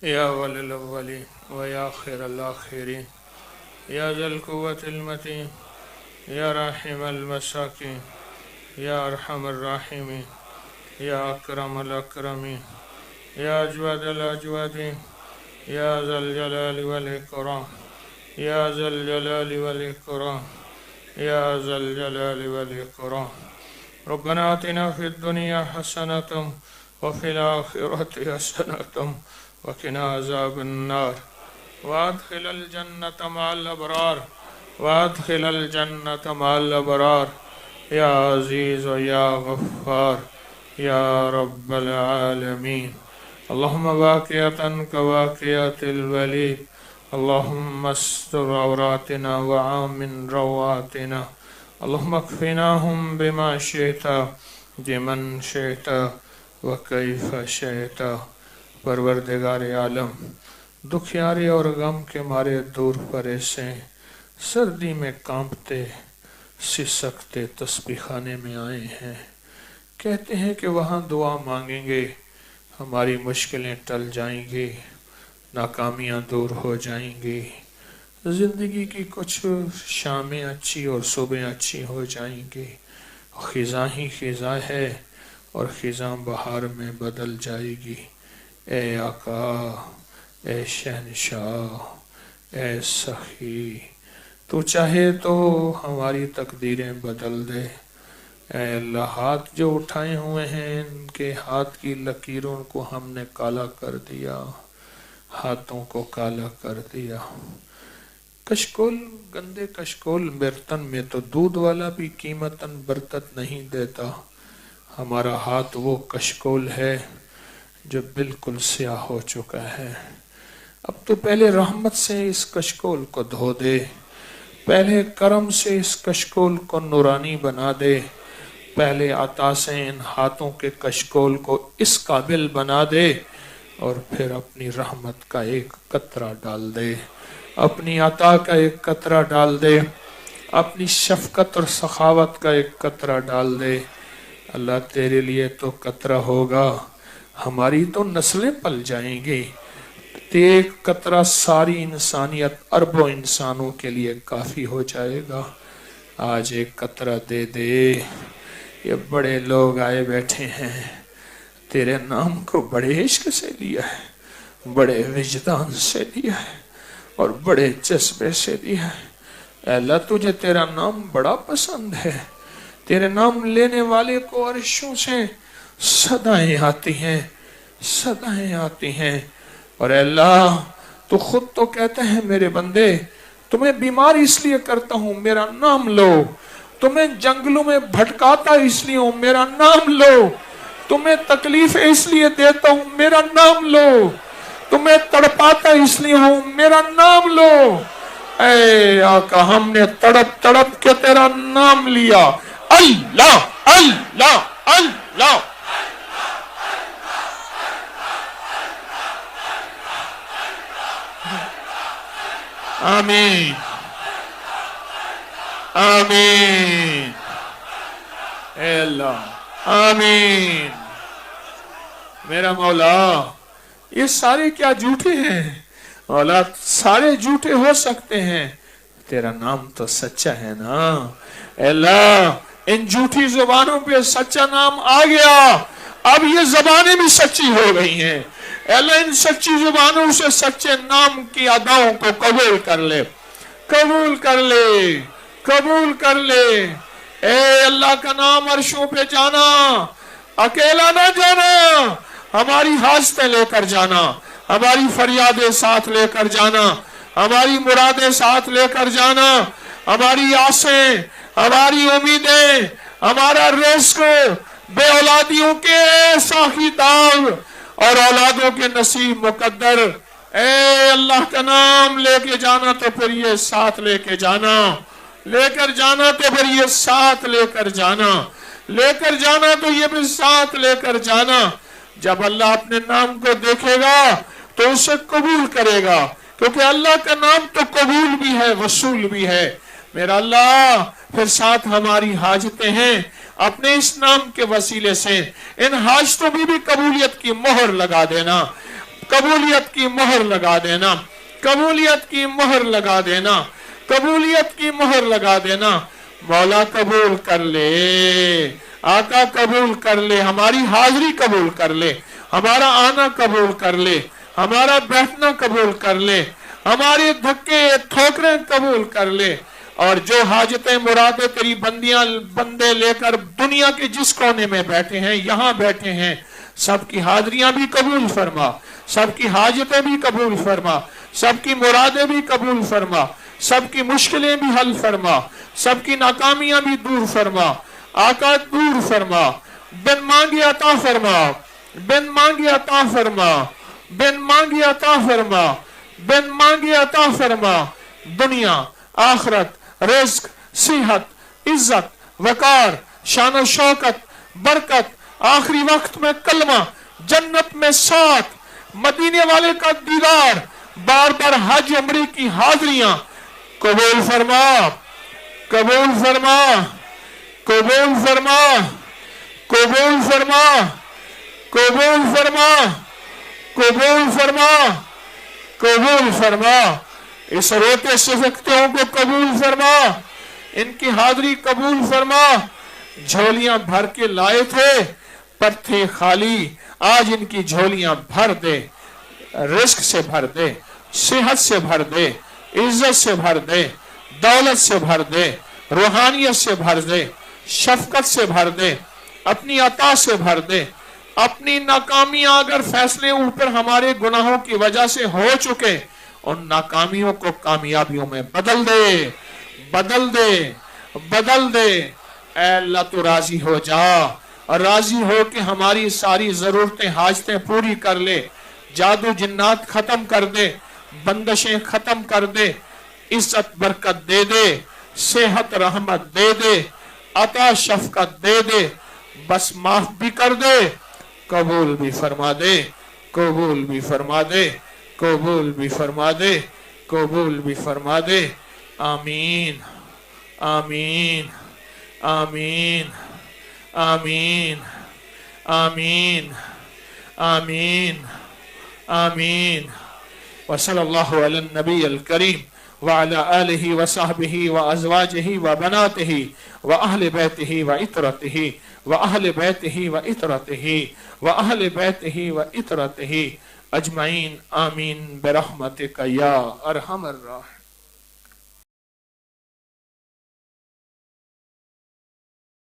يا أول الأولين ويا آخر الآخرين يا ذا القوة المتين يا راحم المساكين يا أرحم الراحمين يا أكرم الأكرمين يا أجود الأجودين يا ذا الجلال والإكرام يا ذا الجلال والإكرام يا ذا الجلال والإكرام. ربنا آتنا في الدنيا حسنة وفي الآخرة حسنة وقنا عذاب النار وادخل الجنة مع الأبرار وادخل الجنة مع الأبرار يا عزيز يا غفار يا رب العالمين. اللهم واقعة كواقعة الوليد اللهم استر عوراتنا وآمن رواتنا اللهم اكفناهم بما شئت بمن شئت وكيف شئت. پروردگار عالم دکھیارے اور غم کے مارے دور پرے سے سردی میں کانپتے سسکتے تسبیح خانے میں آئے ہیں، کہتے ہیں کہ وہاں دعا مانگیں گے ہماری مشکلیں ٹل جائیں گی، ناکامیاں دور ہو جائیں گی، زندگی کی کچھ شامیں اچھی اور صبح اچھی ہو جائیں گی. خزاں ہی خزاں ہے اور خزاں بہار میں بدل جائے گی. اے آقا، اے شہنشاہ، اے سخی، تو چاہے تو ہماری تقدیریں بدل دے. اے اللہ، ہاتھ جو اٹھائے ہوئے ہیں ان کے ہاتھ کی لکیروں کو ہم نے کالا کر دیا، ہاتھوں کو کالا کر دیا. کشکول، گندے کشکول برتن میں تو دودھ والا بھی قیمتاً برتت نہیں دیتا. ہمارا ہاتھ وہ کشکول ہے جو بالکل سیاہ ہو چکا ہے. اب تو پہلے رحمت سے اس کشکول کو دھو دے، پہلے کرم سے اس کشکول کو نورانی بنا دے، پہلے عطا سے ان ہاتھوں کے کشکول کو اس قابل بنا دے، اور پھر اپنی رحمت کا ایک قطرہ ڈال دے، اپنی عطا کا ایک قطرہ ڈال دے، اپنی شفقت اور سخاوت کا ایک قطرہ ڈال دے. اللہ تیرے لیے تو قطرہ ہوگا، ہماری تو نسلیں پل جائیں گی. ایک قطرہ ساری انسانیت، اربوں انسانوں کے لیے کافی ہو جائے گا. آج ایک قطرہ دے دے. یہ بڑے لوگ آئے بیٹھے ہیں، تیرے نام کو بڑے عشق سے لیا ہے، بڑے وجدان سے لیا ہے اور بڑے جذبے سے لیا ہے. اے اللہ، تجھے تیرا نام بڑا پسند ہے. تیرے نام لینے والے کو عرشوں سے صدائیں آتی ہیں، صدائیں آتی ہیں. اور اے اللہ، تو خود تو کہتے ہیں میرے بندے تمہیں بیمار اس لیے کرتا ہوں میرا نام لو، تمہیں جنگلوں میں بھٹکاتا اس لیے ہوں میرا نام لو، تمہیں تکلیف اس لیے دیتا ہوں میرا نام لو، تمہیں تڑپاتا اس لیے ہوں میرا نام لو. اے آقا، ہم نے تڑپ تڑپ کے تیرا نام لیا. اللہ اللہ اللہ. آمین آمین. اے اللہ آمین. میرا مولا، یہ سارے کیا جھوٹے ہیں مولا؟ سارے جھوٹے ہو سکتے ہیں، تیرا نام تو سچا ہے نا. اے اللہ، ان جھوٹی زبانوں پہ سچا نام آ گیا، اب یہ زبانیں بھی سچی ہو گئی ہیں. اے اللہ، ان سچی زبانوں سے سچے نام کی اداؤں کو قبول کر لے، قبول کر لے، قبول کر لے. اے اللہ کا نام عرشوں پہ جانا، اکیلا نہ جانا، ہماری حاجتیں لے کر جانا، ہماری فریادیں ساتھ لے کر جانا، ہماری مرادیں ساتھ لے کر جانا، ہماری آسیں، ہماری امیدیں، ہمارا رزق، بے اولادیوں کے ساخی داغ اور اولادوں کے نصیب مقدر. اے اللہ کا نام لے کے جانا تو پھر یہ ساتھ لے کے جانا، لے کر جانا تو پھر یہ ساتھ لے کر جانا، لے کر جانا تو یہ بھی ساتھ لے کر جانا. جب اللہ اپنے نام کو دیکھے گا تو اسے قبول کرے گا، کیونکہ اللہ کا نام تو قبول بھی ہے، وصول بھی ہے. میرا اللہ، پھر ساتھ ہماری حاجتیں ہیں، اپنے اس نام کے وسیلے سے ان حاجتوں بھی قبولیت کی مہر لگا دینا. قبولیت کی مہر لگا دینا، قبولیت کی مہر لگا دینا، قبولیت کی مہر لگا دینا۔ مولا قبول کر لے، آقا قبول کر لے، ہماری حاضری قبول کر لے، ہمارا آنا قبول کر لے، ہمارا بیٹھنا قبول کر لے، ہماری دھکے ٹھوکریں قبول کر لے، اور جو حاجتیں مرادیں تیری بندے لے کر دنیا کے جس کونے میں بیٹھے ہیں، یہاں بیٹھے ہیں، سب کی حاضریاں بھی قبول فرما، سب کی حاجتیں بھی قبول فرما، سب کی مرادیں بھی قبول فرما، سب کی مشکلیں بھی حل فرما، سب کی ناکامیاں بھی دور فرما، آقا دور فرما، بن مانگی عطا فرما، بن مانگی عطا فرما، بن مانگی عطا فرما، بن مانگی عطا فرما۔ دنیا، آخرت، رزق، صحت، عزت، وقار، شان و شوکت، برکت، آخری وقت میں کلمہ، جنت میں ساتھ، مدینے والے کا دیدار، بار بار حج عمرے کی حاضریاں قبول فرما، قبول فرما، قبول فرما، قبول فرما، قبول فرما، قبول فرما، قبول فرما۔ اس روتے شفقتوں کو قبول فرما، ان کی حاضری قبول فرما۔ جھولیاں بھر کے لائے تھے پر تھے خالی، آج ان کی جھولیاں بھر دے، رزق سے بھر دے، صحت سے بھر دے، عزت سے بھر دے، دولت سے بھر دے، روحانیت سے بھر دے، شفقت سے بھر دے، اپنی عطا سے بھر دے۔ اپنی ناکامیاں اگر فیصلے اوپر ہمارے گناہوں کی وجہ سے ہو چکے، ان ناکامیوں کو کامیابیوں میں بدل دے، بدل دے، بدل دے۔ اے اللہ تو راضی ہو جا، اور راضی ہو کہ ہماری ساری ضرورتیں حاجتیں پوری کر لے، جادو جنات ختم کر دے، بندشیں ختم کر دے، عزت برکت دے دے، صحت رحمت دے دے، عطا شفقت دے دے، بس معاف بھی کر دے، قبول بھی فرما دے، قبول بھی فرما دے، قبول بھی فرما دے، قبول بھی فرما دے۔ آمین، آمین، آمین، آمین، آمین، آمین، آمین۔ وصلی اللہ علی النبی الکریم وعلی آلہ وصحبہ وازواجہ وبناتہ واہل بیتہ وعطرتہ واہل بیتہ وعطرتہ واہل بیتہ وعطرتہ اجمعین، آمین برحمتک یا ارحم الراحمین۔